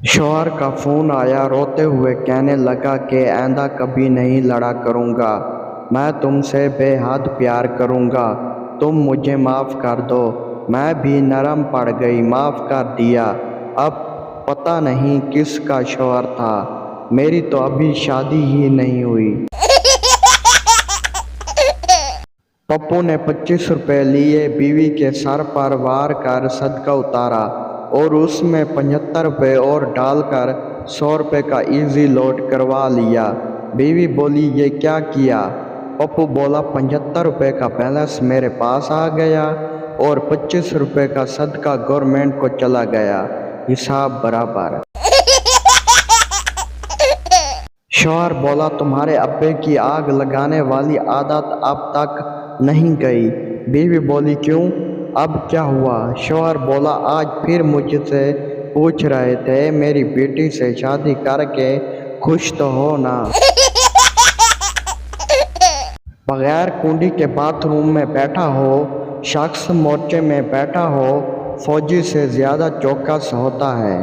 शौहर का फोन आया, रोते हुए कहने लगा कि आइंदा कभी नहीं लड़ा करूँगा। मैं तुमसे बेहद प्यार करूँगा, तुम मुझे माफ़ कर दो। मैं भी नरम पड़ गई, माफ़ कर दिया। अब पता नहीं किसका शौहर था, मेरी तो अभी शादी ही नहीं हुई। पप्पू ने 25 रुपए लिए, बीवी के सर पर वार कर सदका उतारा और उसमें 75 रुपए और डालकर 100 रुपए का इजी लोड करवा लिया। बीवी बोली, ये क्या किया? पप्पू बोला, 75 रुपए का बैलेंस मेरे पास आ गया और 25 रुपए का सदका गवर्नमेंट को चला गया, हिसाब बराबर। शौहर बोला, तुम्हारे अब्बे की आग लगाने वाली आदत अब तक नहीं गई। बीवी बोली, क्यों, अब क्या हुआ? शौहर बोला, आज फिर मुझसे पूछ रहे थे मेरी बेटी से शादी करके खुश तो हो ना। बगैर कुंडी के बाथरूम में बैठा हो शख्स मोर्चे में बैठा हो, फौजी से ज्यादा चौकस होता है।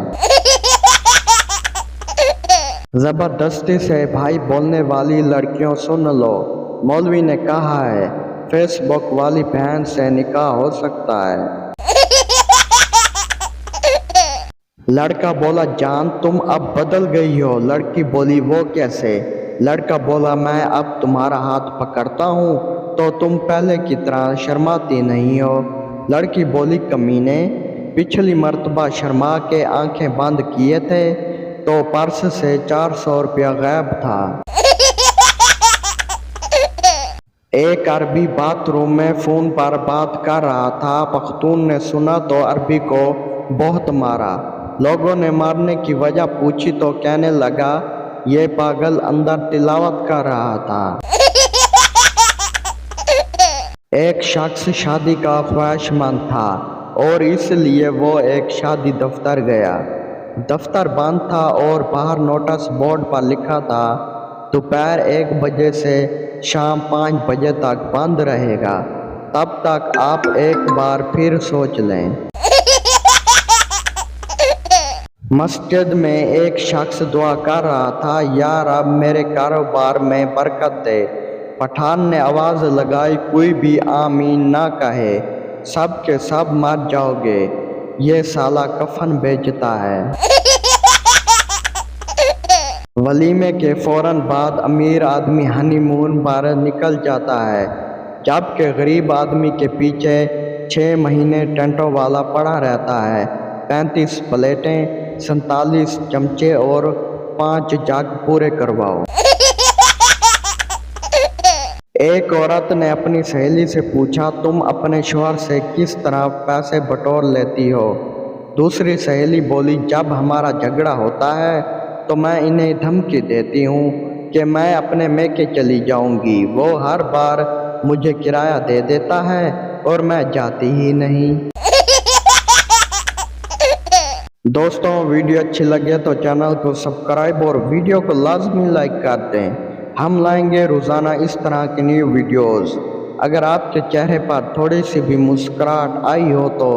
जबरदस्ती से भाई बोलने वाली लड़कियों सुन लो, मौलवी ने कहा है फेसबुक वाली बहन से निकाह हो सकता है। लड़का बोला, जान तुम अब बदल गई हो। लड़की बोली, वो कैसे? लड़का बोला, मैं अब तुम्हारा हाथ पकड़ता हूँ तो तुम पहले की तरह शर्माती नहीं हो। लड़की बोली, कमीने, पिछली मर्तबा शर्मा के आंखें बंद किए थे तो पर्स से 400 रुपया गायब था। एक अरबी बाथरूम में फोन पर बात कर रहा था, पख्तून ने सुना तो अरबी को बहुत मारा। लोगों ने मारने की वजह पूछी तो कहने लगा, ये पागल अंदर तिलावत कर रहा था। एक शख्स शादी का ख्वाहिशमंद था और इसलिए वो एक शादी दफ्तर गया। दफ्तर बंद था और बाहर नोटिस बोर्ड पर लिखा था, दोपहर 1 बजे से शाम 5 बजे तक बंद रहेगा, तब तक आप एक बार फिर सोच लें। मस्जिद में एक शख्स दुआ कर रहा था, या रब मेरे कारोबार में बरकत दे। पठान ने आवाज़ लगाई, कोई भी आमीन ना कहे, सब के सब मर जाओगे, ये साला कफन बेचता है। वलीमे के फौरन बाद अमीर आदमी हनीमून पर निकल जाता है, जबकि गरीब आदमी के पीछे 6 महीने टेंटों वाला पड़ा रहता है। 35 प्लेटें, 47 चमचे और 5 जग पूरे करवाओ। एक औरत ने अपनी सहेली से पूछा, तुम अपने शौहर से किस तरह पैसे बटोर लेती हो? दूसरी सहेली बोली, जब हमारा झगड़ा होता है तो मैं इन्हें धमकी देती हूँ कि मैं अपने मैके चली जाऊंगी। वो हर बार मुझे किराया दे देता है और मैं जाती ही नहीं। दोस्तों, वीडियो अच्छी लगे तो चैनल को सब्सक्राइब और वीडियो को लाजमी लाइक कर दें। हम लाएंगे रोज़ाना इस तरह की न्यू वीडियोस। अगर आपके चेहरे पर थोड़ी सी भी मुस्कुराहट आई हो तो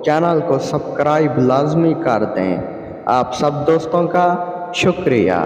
चैनल को सब्सक्राइब लाजमी कर दें। आप सब दोस्तों का शुक्रिया।